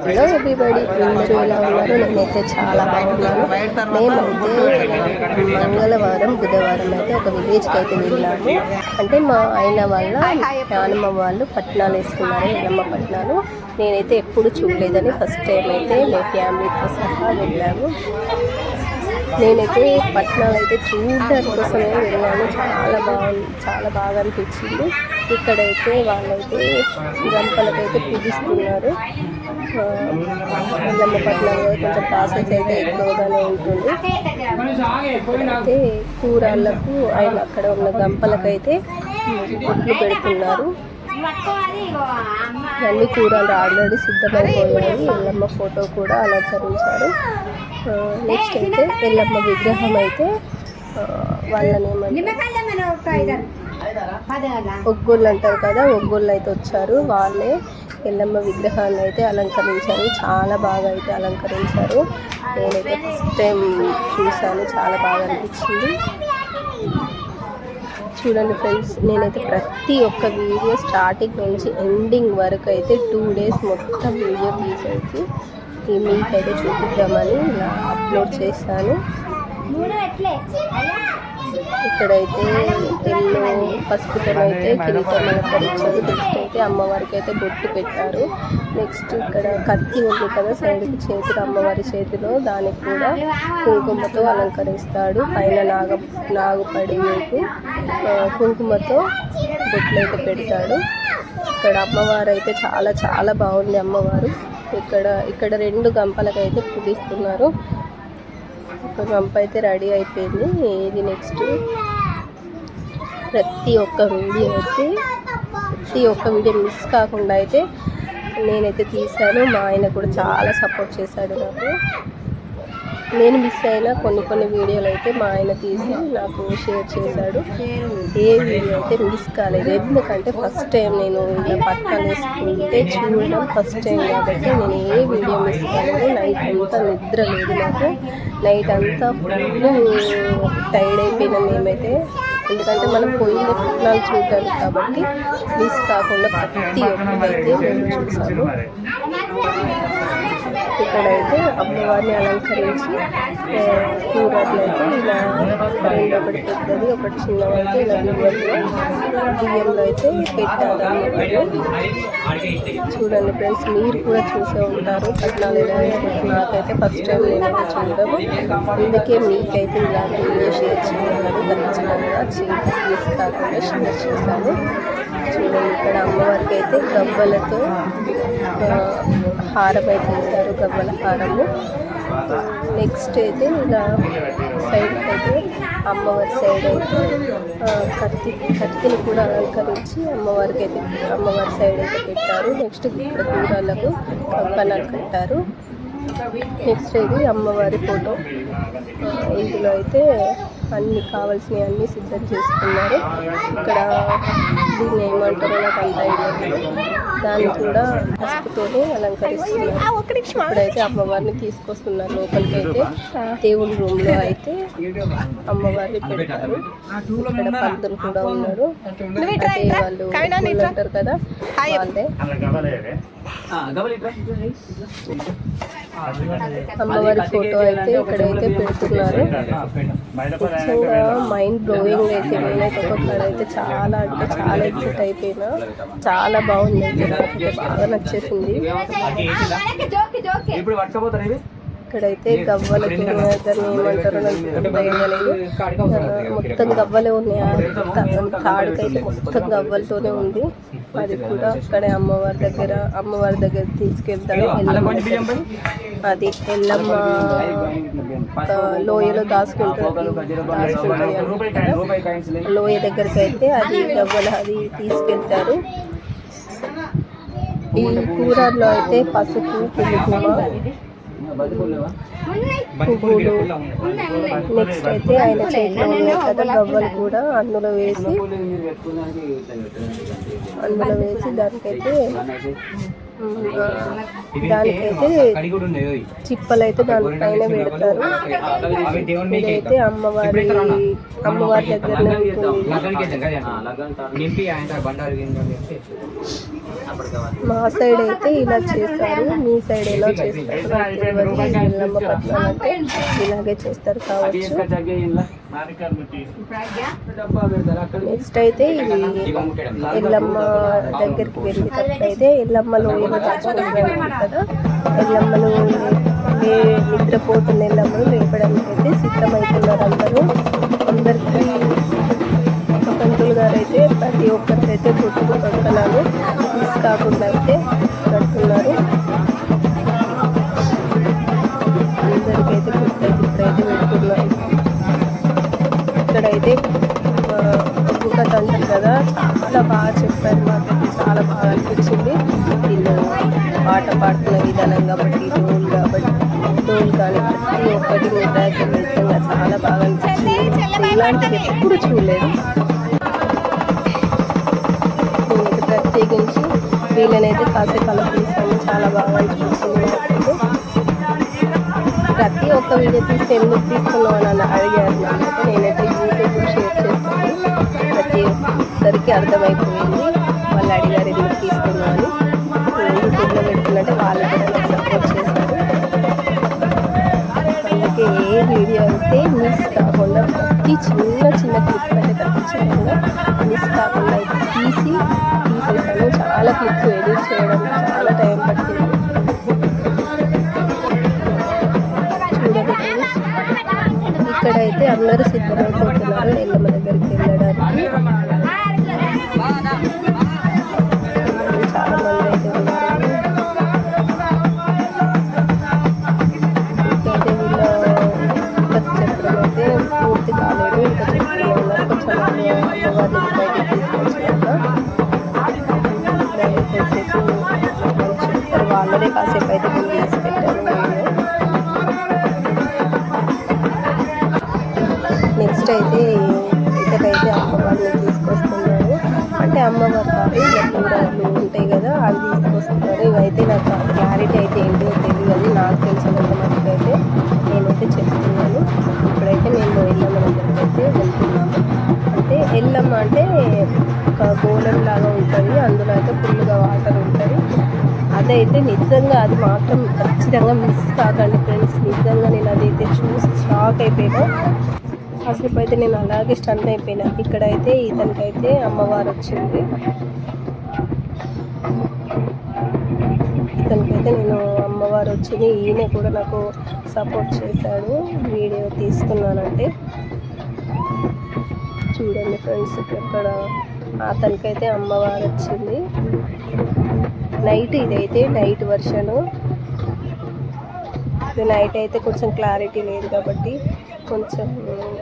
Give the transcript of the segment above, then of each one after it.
Hello everybody, అందరూ ఎలా ఉన్నారు? నేనైతే చాలా బాగున్నాను. మేమైతే మంగళవారం బుధవారం అయితే ఒక విలేజ్కి అయితే వెళ్ళాము. అంటే మా ఆయన వాళ్ళ నానమ్మ వాళ్ళు పట్నాలు వేసుకున్నారు, ఎల్లమ్మ పట్నాలు. నేనైతే ఎప్పుడు చూడలేదని ఫస్ట్ టైం అయితే మేము ఫ్యామిలీతో సహా వెళ్ళాము. నేనైతే పట్నాలు అయితే చూడడానికి కోసమే వెళ్ళాను. చాలా బాగా అనిపించింది. ఇక్కడైతే వాళ్ళైతే గంపలకైతే పూజిస్తున్నారు. ఎల్లమ్మ పట్నాలు కొంచెం ప్రాసెస్ అయితే ఎక్కువగానే ఉంటుంది. అయితే కూరళ్ళకు ఆయన అక్కడ ఉన్న గంపలకైతే బొట్లు పెడుతున్నారు. అన్ని కూరలు ఆల్రెడీ సిద్ధమైపోయాయి. ఎల్లమ్మ ఫోటో కూడా అలంకరించారు. నెక్స్ట్ అయితే ఎల్లమ్మ విగ్రహం అయితే ఒగ్గోళ్ళు అంటారు కదా, ఒగ్గోళ్ళు అయితే వచ్చారు. వాళ్ళే ఎల్లమ్మ విగ్రహాన్ని అయితే అలంకరించారు. చాలా బాగా అయితే అలంకరించారు. నేనైతే ఫస్ట్ టైం చూశాను, చాలా బాగా అనిపించింది. చూడండి ఫ్రెండ్స్, నేనైతే ప్రతి ఒక్క వీడియో స్టార్టింగ్ నుంచి ఎండింగ్ వరకు అయితే 2 days మొత్తం వీడియో తీసేసి మీకైతే చూపిద్దామని ఇలా అప్లోడ్ చేశాను. ఇక్కడైతే ఎల్లో పసుపుతో అయితే కిరీటం అలంకరించారు. నెక్స్ట్ అయితే అమ్మవారికి అయితే బొట్టు పెట్టారు. నెక్స్ట్ ఇక్కడ కత్తి ఉంది కదా సైడ్కి, చేతిలో అమ్మవారి చేతిలో, దానికి కూడా కుంకుమతో అలంకరిస్తాడు. పైన నాగుపడి కుంకుమతో బొట్లు అయితే పెడతాడు. ఇక్కడ అమ్మవారు అయితే చాలా బాగుంది అమ్మవారు. ఇక్కడ 2 గంపలకైతే పూజిస్తున్నారు. ఒక గంప అయితే రెడీ అయిపోయింది. ఇది నెక్స్ట్ ప్రతి ఒక్క వీడియో మిస్ కాకుండా అయితే నేనైతే తీశాను. మా ఆయన కూడా చాలా సపోర్ట్ చేశాడు నాకు. నేను మిస్ అయిన కొన్ని వీడియోలు అయితే మా ఆయన తీసి నాకు షేర్ చేశాడు. ఏ వీడియో అయితే మిస్ కాలేదు, ఎందుకంటే ఫస్ట్ టైం నేను ఇలా పట్టాలు వేసుకుంటే చూడడం ఫస్ట్ టైం కాబట్టి నేను ఏ వీడియో మిస్ కాలేదు. నైట్ అంతా నిద్ర లేదు నాకు. నైట్ అంతా ఫుల్ టైర్డ్ అయిపోయినాం మేమైతే. ఎందుకంటే మనం పోయిన పట్నాలు చూద్దాం కాబట్టి మిస్ కాకుండా ప్రతి ఒక్కరైతే మేము చూసాము. ఇక్కడైతే అమ్మవారిని అలంకరించి కూరలు అయితే ఇలా 2, ఒకటి పెద్దది ఒకటి చిన్నదైతే ఇలా బియ్యంలో అయితే పెట్టారు అమ్మవారిని. చూడండి ఫ్రెండ్స్, మీరు కూడా చూసే ఉంటారు పట్నాలు ఎలా వేసుకుంటారు. నాకైతే ఫస్ట్ టైం నేనైతే చూడము, అందుకే మీకైతే ఇలాంటి వీడియో షేర్ చేయాలని ఖచ్చితంగా మిస్ కాకుండా షేర్ చేశాను. చూడండి, ఇక్కడ అమ్మవారికి అయితే గవ్వలతో హారం అయితే వేశారు, గవ్వల హారము. నెక్స్ట్ అయితే ఇలా సైడ్కి అయితే అమ్మవారి సైడ్ అయితే కత్తిని కూడా అలంకరించి అమ్మవారి సైడ్ అయితే పెట్టారు. నెక్స్ట్ ఇక్కడ కూరలకు కంకణాలు కట్టారు. నెక్స్ట్ ఇది అమ్మవారి ఫోటో. ఇందులో అయితే అన్నీ కావాల్సినవి అన్నీ సిద్ధం చేసుకున్నారు. ఇక్కడ దీన్ని ఏమంటారో నాకు అంత ఐడియా లేదు. దాన్ని కూడా పసుపుతోనే అలంకరిస్తున్నారు. ఇప్పుడైతే అమ్మవారిని తీసుకొస్తున్నారు లోపలికి. అయితే దేవుని రూమ్లో అయితే అమ్మవారిని పెడతారు. ఇక్కడ పంతులు కూడా ఉన్నారు. అయితే వాళ్ళు అంటారు కదా, వాళ్ళే అమ్మవారి ఫోటో అయితే ఇక్కడైతే పెడుతున్నారు. ముఖ్యంగా మైండ్ బ్లోయింగ్ అయితే నేనైతే ఒక్కడైతే చాలా ఎక్సైట్ అయిపోయినా. చాలా బాగుంది అయితే, నాకైతే బాగా నచ్చేసింది. ఇక్కడైతే గవ్వలకి దాన్ని ఏమంటారో నాకు ఐడియా లేదు. మొత్తం గవ్వలే ఉన్నాయి. తాడుకైతే మొత్తం గవ్వలతోనే ఉంది. అది కూడా అక్కడే అమ్మవారి దగ్గర తీసుకెళ్తారు. అది ఎల్లమ్మ లోయలో దాచుకుంటుంది. లోయ దగ్గరికి అయితే అది గవ్వల తీసుకెళ్తారు. ఈ కూరల్లో అయితే పసుపు, కుంకుమ, పువ్వులు, నెక్స్ట్ అయితే ఆయన చేతిలో ఉన్నాయి కదా గవ్వలు కూడా అందులో వేసి దానికైతే దానికైతే చిప్పలు అయితే దానిపైన పెడతారు. ఇదైతే అమ్మవారి దగ్గరనే ఉంటుంది. మా సైడ్ అయితే ఇలా చేస్తారు, మీ సైడ్ ఎలా చేస్తారు ఎల్లమ్మ పట్నాలు అంటే ఇలాగే చేస్తారు కావచ్చు. నెక్స్ట్ అయితే ఇది ఎల్లమ్మ దగ్గరికి వెళ్ళేటప్పుడైతే ఎల్లమ్మలు ఏదో దాచుకుంటారు కదా, ఎల్లమ్మలు నిద్రపోతున్న ఎల్లమ్మలు లేపడానికి అయితే సిద్ధమవుతున్నారు అందరికీ. పంతులు గారు అయితే ప్రతి ఒక్కరికైతే గుర్తుకు కంకణాలు మిస్ కాకుండా అయితే కడుతున్నారు. అందరికైతే ఇప్పుడైతే పెడుతున్నారు. ఇక్కడైతే ఒగ్గు కథ అంటారు కదా, చాలా బాగా చెప్పారు. మాకైతే చాలా బాగా అనిపించింది. వీళ్ళు పాట పాడుతున్న విధానం కాబట్టి, డోల్ కానీ ప్రతి ఒక్కటి నిజంగా చాలా బాగా అనిపించింది. ఇలాంటివి ఎప్పుడు చూడలేదు. నేనైతే ప్రత్యేకించి వీళ్ళనైతే కాసేపు అలపిస్తాను, చాలా బాగా అనిపించింది. ప్రతి ఒక్క వీడియో తీస్తే ఎందుకు తీసుకున్నావు అని అడిగారు అన్నమాట. నేనైతే యూట్యూబ్లో షేర్ చేస్తాను, ప్రతి ఒక్కరికి అర్థమైపోయింది. వాళ్ళు అడిగారు ఎందుకు తీసుకున్నాను అని. యూట్యూబ్లో పెడుతున్నట్టే వాళ్ళు కూడా నాకు సపోర్ట్ చేశారు. అందుకే ఏ వీడియో అయితే మిస్ కాకుండా ప్రతి చిన్న క్లిప్ అయితే ఖచ్చితంగా మిస్ కాకుండా అయితే తీసేసాను. చాలా క్లిప్స్ ఎడిట్ చేయడం చాలా టైం పట్టింది. ఇక్కడైతే అందరూ సిద్ధమైపోతున్నారు ఎల్లమ్మ దగ్గరికి వెళ్ళడానికి. చాలా మంది అయితే ఉన్నారు. ఇంకైతే వీళ్ళ చెప్పడం అయితే పూర్తి కాలేదు, ఇంకా చెప్తూనే ఉన్నారు. కొంచెం అమ్మవారిని బయటికి తీసుకొచ్చినాక చెప్తారు. వాళ్ళనే కాసేపు అయితే ముందు వేసి పెట్టారు. నెక్స్ట్ అయితే ఇక్కడైతే అమ్మవారిని తీసుకొస్తున్నారు. అంటే అమ్మవారు కాదు, ఇలా కూరలు ఉంటాయి కదా అవి తీసుకొస్తున్నారు. ఇవైతే నాకు క్లారిటీ అయితే ఏంటో తెలియదు, నాకు తెలిసినంత మటుకు అయితే నేనైతే చెప్తున్నాను. ఇప్పుడైతే మేము ఎల్లమ్మ దగ్గరికి అయితే వెళ్తున్నాము. అంటే ఎల్లమ్మ అంటే ఒక గోళం లాగా ఉంటుంది, అందులో అయితే ఫుల్గా వాటర్ ఉంటుంది. అదైతే నిజంగా అది మాత్రం ఖచ్చితంగా మిస్ కాకండి ఫ్రెండ్స్. నిజంగా నేను అదైతే చూసి షాక్ అయిపోయినా. కాసేపు అయితే నేను అలాగే స్టన్ అయిపోయినా. ఇక్కడైతే ఇతనికైతే అమ్మవారు వచ్చింది. ఇతనికైతే నేను అమ్మవారు వచ్చింది. ఈయన కూడా నాకు సపోర్ట్ చేశాడు వీడియో తీస్తున్నానంటే. చూడండి ఫ్రెండ్స్, ఇక్కడ అతనికైతే అమ్మవారు వచ్చింది. ఇదైతే నైట్ వర్షను. ఇది నైట్ అయితే కొంచెం క్లారిటీ లేదు కాబట్టి కొంచెం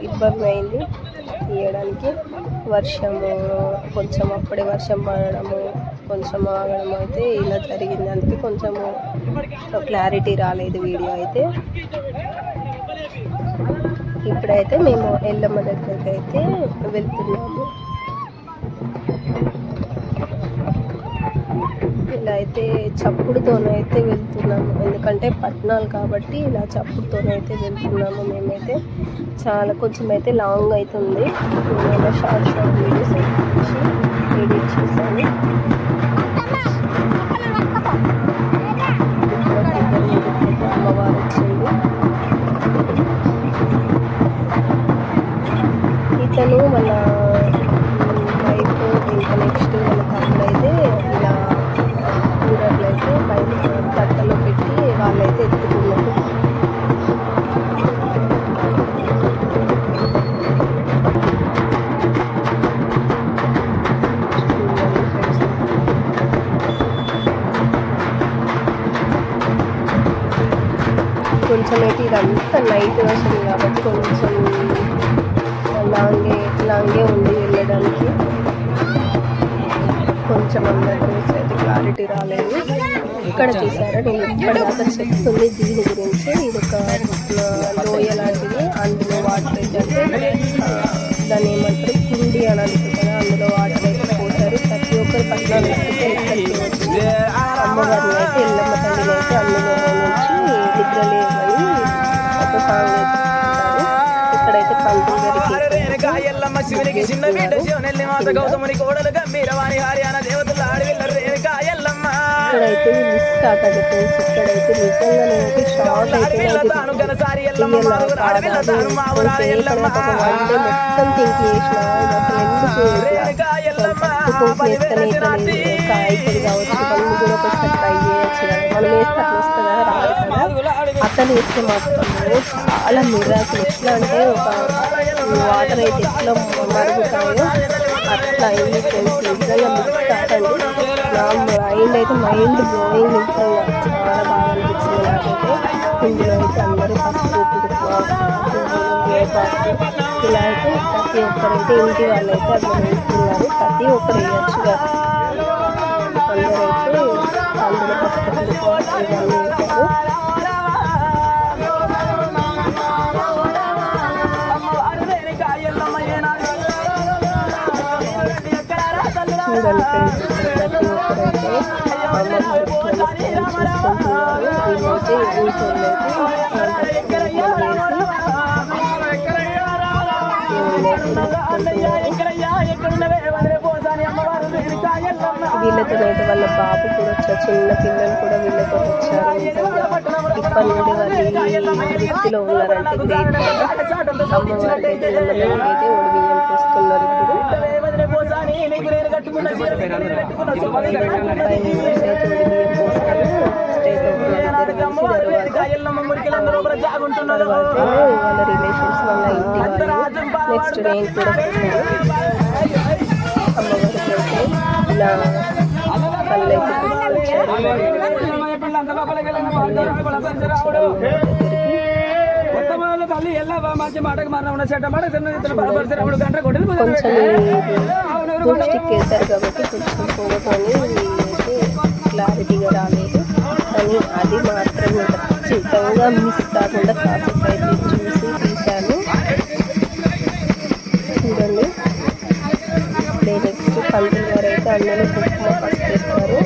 ఇబ్బంది అయింది తీయడానికి. వర్షము కొంచెం అప్పుడే వర్షం పడడము, కొంచెం ఆగడం అయితే ఇలా జరిగింది. అందుకే కొంచెము క్లారిటీ రాలేదు వీడియో అయితే. ఇప్పుడైతే మేము ఎల్లమ్మ దగ్గరికి అయితే వెళ్తున్నాము. ఇలా అయితే చప్పుడుతోనైతే వెళ్తున్నాము, ఎందుకంటే పట్నాలు కాబట్టి ఇలా చప్పుడుతోనైతే వెళ్తున్నాము. మేమైతే చాలా కొంచెం అయితే లాంగ్ అవుతుంది. నేను షార్ట్ వీడియోస్ ఎడిట్ చేశాను. అమ్మవారు వచ్చింది. ఇతను వాళ్ళ వైఫ్, ఇంకా నెక్స్ట్ వాళ్ళ తమ్ముడు అయితే ఇలా కూరలు అయితే బయట తట్టలో పెట్టి వాళ్ళైతే ఎత్తుకున్నారు. కొంచెం అయితే ఇదంతా నైట్ వర్షన్ కాబట్టి కొంచెం లాంగే ఉంది వెళ్ళడానికి. కొంచెం అందరి గురించి అయితే క్లారిటీ రాలేదు. ఇక్కడ చూసారా, నేను ఇప్పటిదాకా చెప్తుంది దీని గురించి. ఇది ఒక లోయ లాంటిది, అందులో వాటర్ అయితే దాన్ని ఏమంటారు కుండి అని అనుకుంటారు. అందులో వాటర్ అయితే పోతారు. ప్రతి ఒక్కరు పట్నాలు వస్తుంటే ఇక్కడికి వచ్చి అమ్మవారిని ఎల్లమ్మ శివునికి చిన్న బిడ్డ శివనెల్లి మాత గౌతముని కోడలు గంభీరవాణి హరియాణ దేవతల ఆడవిల్ల రేణుకా ఎల్లమ్మ ఇక్కడైతే మిస్ కాకండి ఫ్రెండ్స్. ఇక్కడైతే నిజంగా నేనైతే షాక్ మొత్తం థింక్ చేసిన అసలు ఎందుకు కుంకుమ వేస్తేనే అవుతుంది కావచ్చు, వాళ్ళు కూడా ఒకసారి ట్రై చేయొచ్చు కదా, మనం వేస్తే అట్లా వస్తుందా రాదు కదా. అతను వేస్తే మాత్రం చాలా మిరాకిల్. ఎట్లా అంటే ఒక వాటర్ అయితే ఎట్లా మరుగుతాయో అట్లా అయింది ఫ్రెండ్స్. నిజంగా మిస్ కాకండి. నా మైండ్ అయితే మైండ్ బ్లోయింగ్. నిజంగా చాలా బాగా అనిపించింది నాకైతే. ఇందులో అయితే అందరూ పసుపు కుంకుమ వేపాకు ఇలా అయితే ప్రతి ఒక్కరైతే ఇంటి వాళ్ళైతే అట్లా వేస్తున్నారు. ప్రతి ఒక్కరు వేయచ్చుగా. అందరైతే అందులో పసుపు కుంకుమ ఇవన్నీ వేశారు. చూడండి ఫ్రెండ్స్, ప్రతి ఒక్కరైతే అమ్మవారికి నమస్కారం చేసుకుంటున్నారు. వీళ్ళైతే వీళ్ళతో అయితే వాళ్ళ బాబు కూడా వచ్చారు, చిన్న పిల్లలు కూడా వీళ్ళతో వచ్చారు. నిజంగా ఇప్పటి నుండి వాళ్ళు వృత్తిలో ఉన్నారంటే గ్రేట్ కదా. అమ్మవారికి అయితే నెమ్మదిగా అయితే ఒడిబియ్యం చూస్తున్నారు. ఇప్పుడు వాళ్ళ రిలేషన్స్ వాళ్ళ ఇంటి వాళ్ళు నెక్స్ట్ నేను కూడా అమ్మవారికి అయితే ఇలా పళ్ళు అయితే కొంచెం ధూప్ స్టిక్ వేశారు కాబట్టి కొంచెం పోగొని అయితే క్లారిటీగా రాలేదు. కానీ అది మాత్రమే ఖచ్చితంగా మిస్ కాకుండా కాసేపు అయితే చూసి తీశాను. చూడండి, నెక్స్ట్ పంతులు గారు అయితే అందరూ కుంకుమ పసుపు వేస్తారు.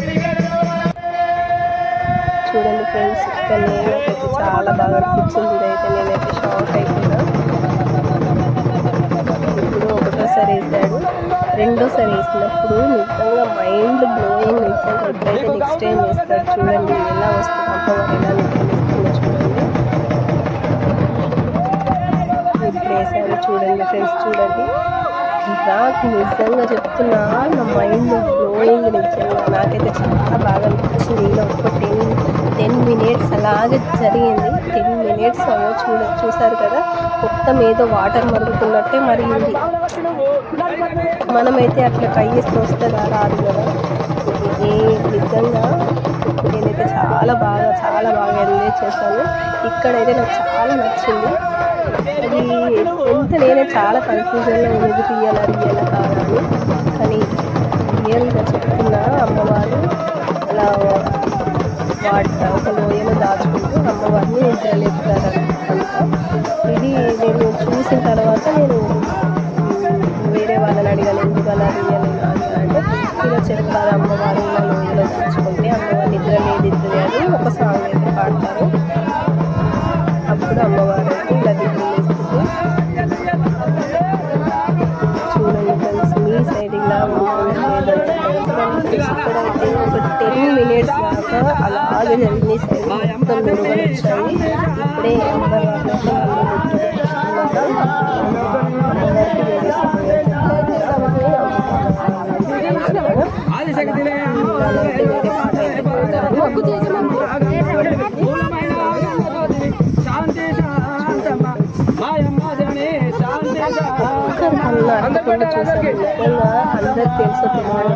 చూడండి ఫ్రెండ్స్, ఇక్కడ నేనైతే చాలా బాగా అనిపించింది. ఇదైతే నేనైతే షాక్ అయిపోయినా. ఇప్పుడు ఒకటోసారి వేసాడు, రెండోసారి వేసినప్పుడు నిజంగా మైండ్ బ్లోయింగ్. నిజంగా ఇప్పుడైతే నెక్స్ట్ టైం వేస్తాడు. చూడండి ఎలా వస్తుంది అమ్మవారు ఎలా నిద్రలేస్తుందో చూడండి. ఇప్పుడు వేసాడు చూడండి ఫ్రెండ్స్. చూడండి, నాకు నిజంగా చెప్తున్నా నా మైండ్ బ్లోయింగ్. నిజంగా నాకైతే చాలా బాగా అనిపించింది. ఇలా ఒక 10 minutes అలాగే జరిగింది. 10 minutes చూసారు కదా, మొత్తం ఏదో వాటర్ మరుగుతున్నట్టే మరిగింది. మనమైతే అట్లా ట్రై చేస్తే వస్తుందా రాదు కదా. నిజంగా నేనైతే చాలా బాగా ఎంజాయ్ చేశాను. ఇక్కడైతే నాకు చాలా నచ్చింది. అది నేనే చాలా కన్ఫ్యూజన్లో ఉన్నది రియలా కాదని. కానీ రియల్గా చెప్తున్నా అమ్మవారు అలా ఒక లోయలో దాచుకుంటూ అమ్మవారిని నిద్రలేపుతారంట. ఇది నేను చూసిన తర్వాత నేను వేరే వాళ్ళని అడిగాను, ఎందుకు అలా రియల్ అంటే ఇలా చెప్పారు. అమ్మవారు ఇలా లోయలో దాచుకుంటే అమ్మవారి నిద్ర లేదిద్దుది అని ఒక సాంగ్ అయితే పాడతారు. అప్పుడు అమ్మవారు అయితే ఇలా దిగులేస్తుంది. చూడండి ఫ్రెండ్స్, మీ సైడ్ ఇలా లేదంటే ఇక్కడైతే ఒక 10 minutes దాకా అలాగే జరిగింది. సైడ్ మొత్తం నురుగులు వచ్చాయి. ఇప్పుడే అమ్మవారి అందరూ చూసాను. నిజంగా అందరికి తెలుసో తెలియదు,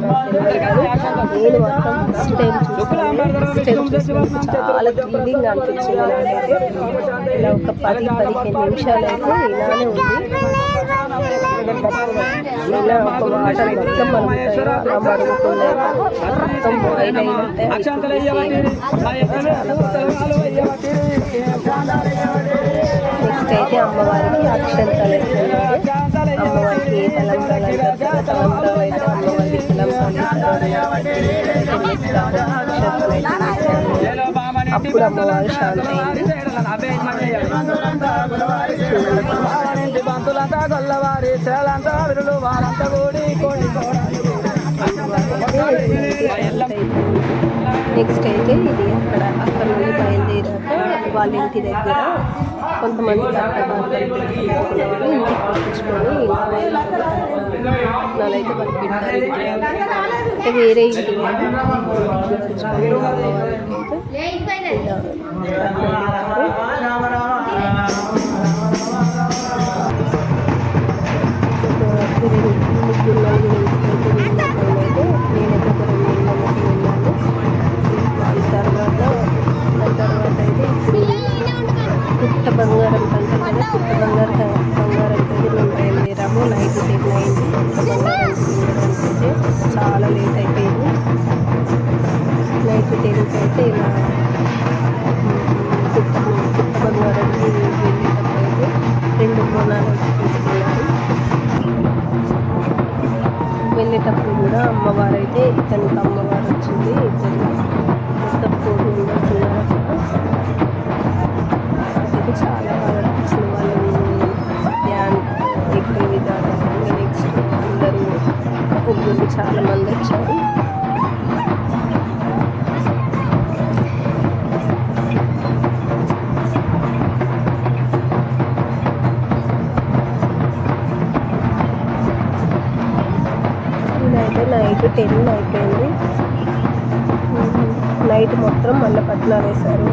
నేను మాత్రం ఫస్ట్ టైం చూసాను. చాలా థ్రిల్లింగ్ అనిపించింది నాకైతే. ఇలా ఒక 10-15 నిమిషాలు అయితే ఇలానే ఉంది. ఇలా ఒక వాటర్ మొత్తం మరుగుతాయి, అలా మరుగుతున్నాయి, మొత్తం బాయిల్ అయినట్టే. నెక్స్ట్ అయితే అమ్మవారికి అక్షంతలు వేస్తున్నారు. అమ్మవారికి ఏ తలంబ్రాలు అంటారు, తలంబ్రాలు అయితే అమ్మవారికి అప్పుడు అమ్మవారు శాంతి అయింది. పంతులంతా గొల్లవారి చేలంతా విరులు వారంతా కూడి కోడి నెక్స్ట్ అయితే ఇది అక్కడ నుండి బయలుదేరాక వాళ్ళ ఇంటి దగ్గర కొంతమంది వాళ్ళు ఇంటికి పంపించుకొని నాలైతే వాళ్ళు పెట్టారు అంటే వేరే ఇంటికి ముగ్గురు నలుగురు ఇంటికైతే వెళ్ళినప్పుడైతే నేనైతే ఒక 2 ఇళ్ళకి వెళ్ళాను. దాని తర్వాత అయితే ఇప్పుడు పుట్ట బంగారం కంటే కదా పుట్ట బంగారంకి అయితే మేము బయలుదేరాము. నైట్ 10 అయింది. పుట్ట బంగారానికి వెళ్ళడానికైతే చాలా లేట్ అయిపోయింది. నైట్ 10కి అయితే ఇలా పుట్ట బంగారానికి వెళ్ళేటప్పుడు అయితే 2 బోనాలు అయితే తీసుకెళ్ళారు. వెళ్ళేటప్పుడు కూడా అమ్మవారు అయితే ఇతనికి అమ్మవారు వచ్చింది. ఇద్దరు మొత్తం 4 మెంబర్స్ ఉన్నారు అక్కడ. అయితే చాలా బాగా అనిపించింది. వాళ్ళు డ్యాన్స్ ఎక్కడ విధానం నెక్స్ట్ అందరూ ముగ్గురు చాలా మంది వచ్చారు. ఇదైతే నైట్ 10 అయిపోయింది. నైట్ మొత్తం మళ్ళీ పట్నాలు వేశారు.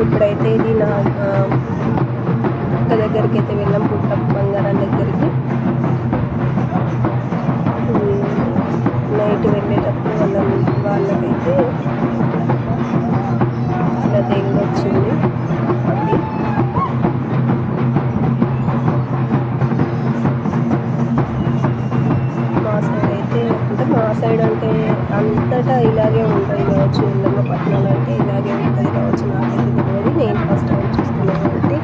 ఇప్పుడైతే ఇది నా పుట్ట దగ్గరికి అయితే వెళ్ళాం. పుట్ట బంగారం దగ్గరికి నైట్ వెళ్ళేటప్పుడు వాళ్ళకైతే ఇలా దేవుడు వచ్చింది. మా సైడ్ అంటే అంతటా ఇలాగే ఉంటుంది కావచ్చు. ఇళ్ళమ్మ పట్టణాలు అంటే ఇలాగే ఉంటుంది కావచ్చు. నాకైతే తెలియదు. నేను ఫస్ట్ టైం చూస్తున్నాను కాబట్టి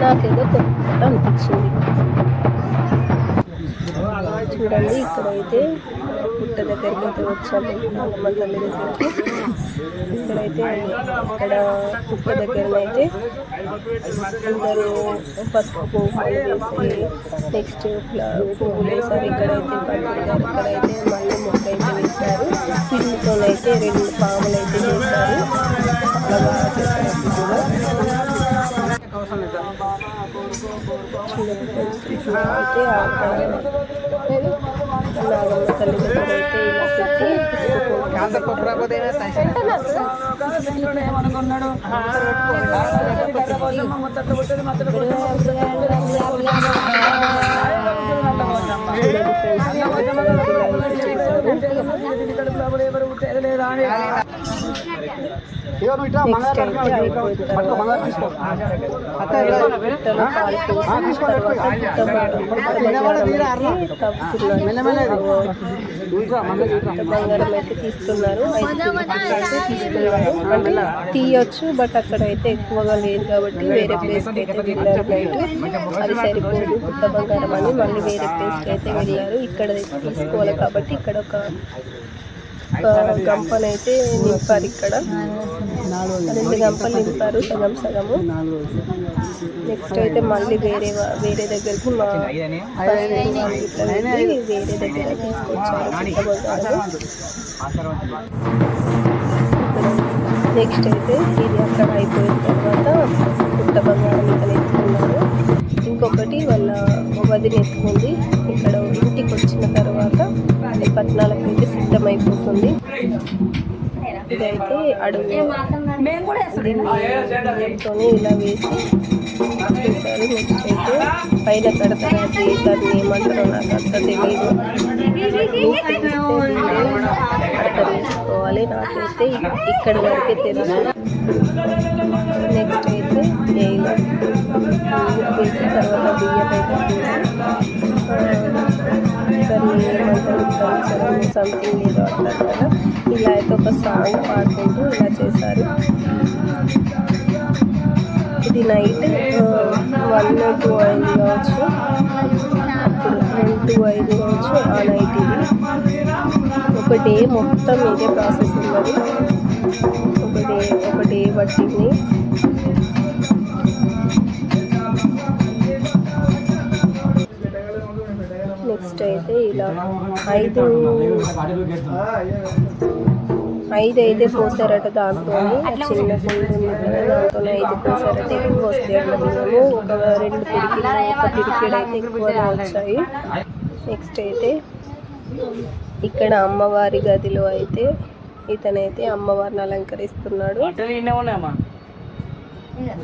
నాకేదో కొత్తగా అనిపించింది. చూడండి ఇక్కడైతే పుట్ట దగ్గరికి అయితే వచ్చాము. నాగమ్మ తల్లి దగ్గరికి. ఇక్కడైతే ఇక్కడ పుట్ట దగ్గరనైతే అందరూ పసుపు పువ్వులు వేసి నెక్స్ట్ పువ్వులు వేసారు. ఇక్కడైతే పంతులు గారు ఇక్కడైతే మళ్ళీ ముక్క అయితే వేశారు. పిల్లితోనైతే 2 పాములు అయితే చేశారు. చాలా బాగా చేశారు. అయితే నాగమ్మ తల్లి దగ్గర అయితే ఇలా పెట్టి నెక్స్ట్ అయితే అయిపోయిన తర్వాత పుట్టలో పాలు పోసి బంగారం అయితే తీస్తున్నారు. 5 తీసుకున్నారు. అంటే తీయొచ్చు, బట్ అక్కడైతే ఎక్కువగా లేదు కాబట్టి వేరే ప్లేస్కి అయితే వెళ్ళారు. నైట్ అది సరిపోదు పుట్ట బంగారం అని మళ్ళీ వేరే ప్లేస్కి అయితే వెళ్ళారు. ఇక్కడ తీసుకోవాలి కాబట్టి ఇక్కడ ఒక గంపనైతే నింపారు. ఇక్కడ 2 గంపలు నింపారు, సగం సగము. నెక్స్ట్ అయితే మళ్ళీ వేరే దగ్గరికి మా వేరే దగ్గర తీసుకొచ్చారు పుట్ట బంగారం. నెక్స్ట్ అయితే ఇది అక్కడ అయిపోయిన తర్వాత పుట్ట బంగారం ఇక్కడ ఎత్తుకున్నారు. ఇంకొకటి వాళ్ళ వదిన ఎత్తుకుంది. ఇక్కడ ఇంటికి వచ్చిన తర్వాత పట్నాలకు అయితే సిద్ధమైపోతుంది. ఇదైతే అడుగు బియ్యంతో ఇలా వేసి చేశారు. నెక్స్ట్ అయితే పైన కడతారు. దాన్ని ఏమంటారో నాకు అంత తెలియదు. అర్థం చేసుకోవాలి. నాకైతే ఇక్కడ వరకే తెలుసు. నెక్స్ట్ అయితే ఇలా వేసిన తర్వాత బియ్యం అయితే దాన్ని ఏమంటారు సంథింగ్ ఏదో అంటారు కదా. ఇలా అయితే ఒక సాంగ్ పాడుకుంటూ ఇలా చేశారు. ఇది నైట్ 1-2 అయింది కావచ్చు. అప్పుడు 2-5 కావచ్చు ఆ నైట్. ఇది ఒక డే మొత్తం ఇదే ప్రాసెస్ ఉన్నది. ఒక డే పట్టింది. అయితే ఇలా ఐదు అయితే పోసారట. దాంతో చిన్న కుండు ఉంది కదా, దాంతో 5 పోసారట. ఎక్కువ వస్తాయి అట్లా బియ్యము. ఒక 2 పిడికిలు, ఒక పిడికిడు అయితే ఎక్కువగా వచ్చాయి. నెక్స్ట్ అయితే ఇక్కడ అమ్మవారి గదిలో అయితే ఇతనైతే అమ్మవారిని అలంకరిస్తున్నాడు.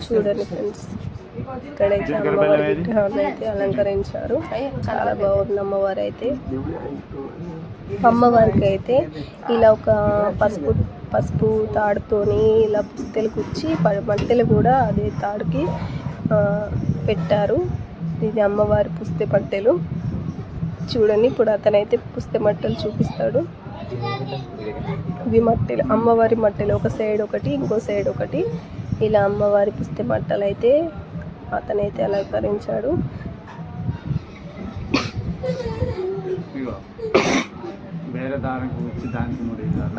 చూడండి ఫ్రెండ్స్, ఇక్కడైతే అమ్మవారి విగ్రహాన్ని అయితే అలంకరించారు. చాలా బాగుంది అమ్మవారు అయితే. అమ్మవారికి అయితే ఇలా ఒక పసుపు తాడుతోని ఇలా పుస్తెలు కుచ్చి మట్టెలు కూడా అదే తాడుకి పెట్టారు. ఇది అమ్మవారి పుస్తె పట్టెలు. చూడండి, ఇప్పుడు అతనైతే పుస్తె మట్టెలు చూపిస్తాడు. ఇవి మట్టెలు, అమ్మవారి మట్టెలు. ఒక సైడ్ ఒకటి, ఇంకో సైడ్ ఒకటి. ఇలా అమ్మవారి పుస్తె మట్టలు అయితే అతనైతే అలంకరించాడు.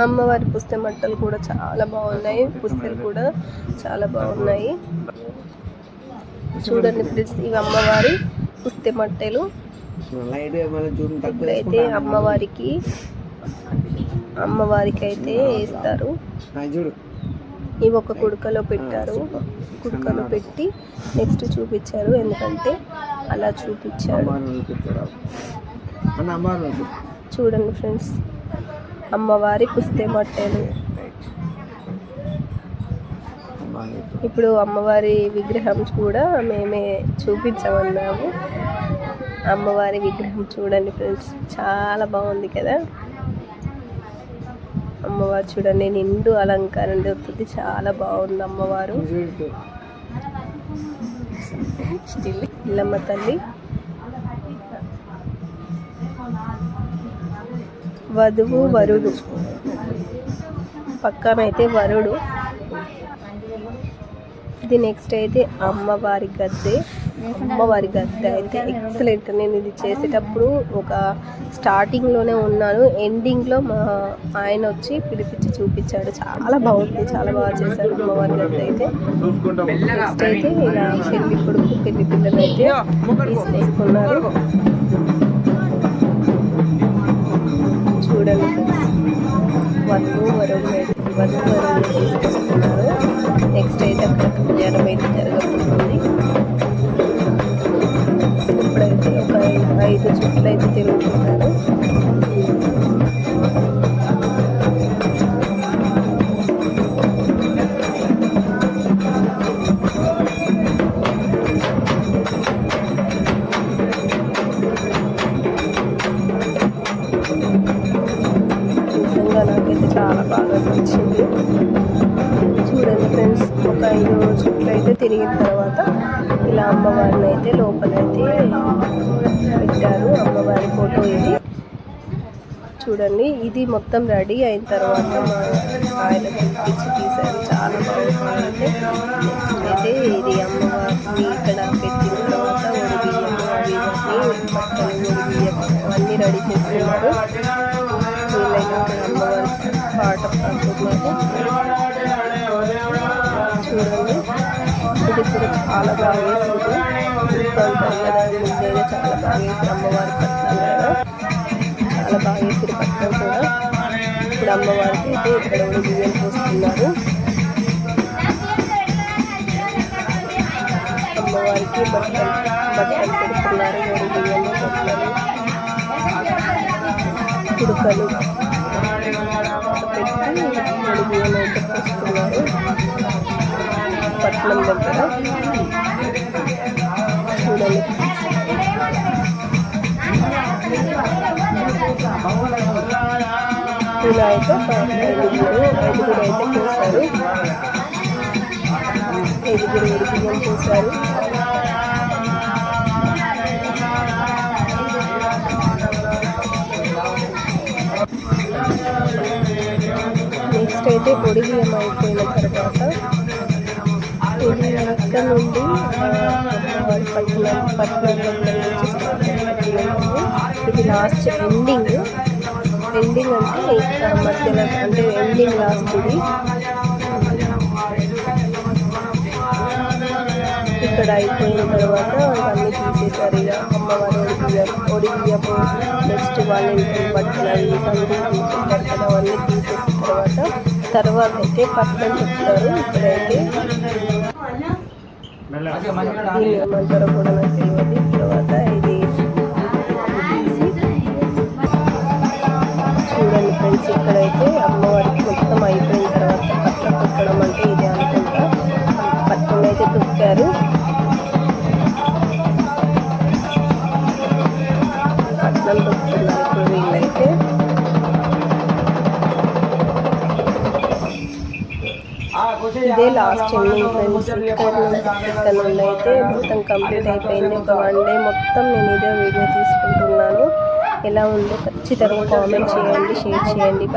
అమ్మవారి పుస్తె మట్టలు కూడా చాలా బాగున్నాయి. పుస్తెలు కూడా చాలా బాగున్నాయి. చూడండి ఫ్రెండ్స్, ఇవి అమ్మవారి పుస్తె మట్టెలు. ఇప్పుడైతే అమ్మవారికి అయితే వేస్తారు. ఇవి ఒక కుడుకలో పెట్టారు. కుడుకలో పెట్టి నెక్స్ట్ చూపించారు, ఎందుకంటే అలా చూపించాడు. చూడండి ఫ్రెండ్స్, అమ్మవారి పుస్తె మట్టెలు. ఇప్పుడు అమ్మవారి విగ్రహం కూడా మేమే చూపించమన్నాము. అమ్మవారి విగ్రహం చూడండి ఫ్రెండ్స్, చాలా బాగుంది కదా. అమ్మవారు చూడండి, నిండు అలంకారం దొరుకుతుంది. చాలా బాగుంది అమ్మవారు. ఇల్లమ్మ తల్లి, వధువు వరుడు, పక్కనైతే వరుడు. ఇది నెక్స్ట్ అయితే అమ్మవారి గద్దె. అమ్మవారి గద్దె అయితే ఎక్సలెంట్. నేను ఇది చేసేటప్పుడు ఒక స్టార్టింగ్లోనే ఉన్నాను, ఎండింగ్లో మా ఆయన వచ్చి పిలిపించి చూపించాడు. చాలా బాగుంది, చాలా బాగా చేశారు అమ్మవారి గద్దె అయితే. నెక్స్ట్ అయితే ఇలా పెళ్లి కొడుకు పెళ్లి పిల్లలు అయితే తీసుకొస్తున్నారు. చూడండి, వధువు వరుడు తీసుకొస్తున్నారు. నెక్స్ట్ అయితే అక్కడ కళ్యాణం అయితే జరగబోతుంది. ఇప్పుడైతే ఒక 5 చుట్లు అయితే తిరుగుతున్నారు. నిజంగా నాకైతే చాలా బాగా నచ్చింది. చూడండి ఫ్రెండ్స్, ఒక 5 చుట్లు అయితే తిరిగిన తర్వాత ఇలా అమ్మవారిని అయితే లోపలైతే పెట్టారు. అమ్మవారి ఫోటో ఇది. చూడండి, ఇది మొత్తం రెడీ అయిన తర్వాత మా ఆయన పిలిపించి తీశారు. చాలా బాగుంది. అయితే ఇది అమ్మవారిని ఇక్కడ పెట్టిన తర్వాత ఒడిబియ్యం అవి బట్టలు ఒడిబియ్యం అవన్నీ రెడీ చేసుకున్నారు. వీళ్ళైతే అమ్మవారి పాట పాడుతున్నారు. చూడండి, ఇది కూడా చాలా బాగా వేసింది. ముందే చాలా బాగా వేసి అమ్మవారి పట్టాలు కదా, చాలా బాగా వేసిన పట్టం కూడా. ఇప్పుడు అమ్మవారికి అయితే ఇక్కడ కూడా బియ్యం పోస్తున్నారు. అమ్మవారికి బట్టలు పెడుతున్నారు. మూడు బియ్యంలో బట్టలు, కుడుకలు పెట్టి మూడు బియ్యం అయితే పోస్తున్నారు పట్నం దగ్గర. చూడండి, ఇలా అయితే 5 అయితే పోసారు. 5 బియ్యం పోసారు. నెక్స్ట్ అయితే పొడి బియ్యం అయిపోయిన తర్వాత ఇది ఇక్కడ నుండి పట్నం ఇది లాస్ట్ ఎండింగ్ అంటే మధ్యలో అంటే ఎండింగ్ లాస్ట్ ఇది. ఇక్కడ అయిపోయిన తర్వాత ఇవన్నీ తీసేశారు. ఇక అమ్మవారు ఒడిబియ్యపు నెక్స్ట్ వాళ్ళ ఇంటి బట్టలు అవి సంథింగ్ తీసేశారు కదా, అవన్నీ తీసేసిన తర్వాత అయితే పట్నం చెప్తారు. ఇక్కడైతే దీన్ని ఏమంటారో కూడా నాకు తెలియదు. తర్వాత ఇది తీసి చూడండి ఫ్రెండ్స్, ఇక్కడైతే అమ్మవారికి మొత్తం అయిపోయిన తర్వాత పట్నం తొక్కడం అంటే ఇది అనుకుంటా. పట్నం అయితే తొక్కారు. పట్నం తొక్కుతున్నారు ఇప్పుడు వీళ్ళైతే. ఇదే లాస్ట్ ఎండింగ్ ఫ్రెండ్స్. ఇక్కడ నుండి అయితే మొత్తం కంప్లీట్ అయిపోయింది. ఒక 1 డే మొత్తం నేను ఇదే వీడియో తీసుకుంటున్నాను. ఎలా ఉందో ఖచ్చితంగా కామెంట్ చేయండి, షేర్ చేయండి.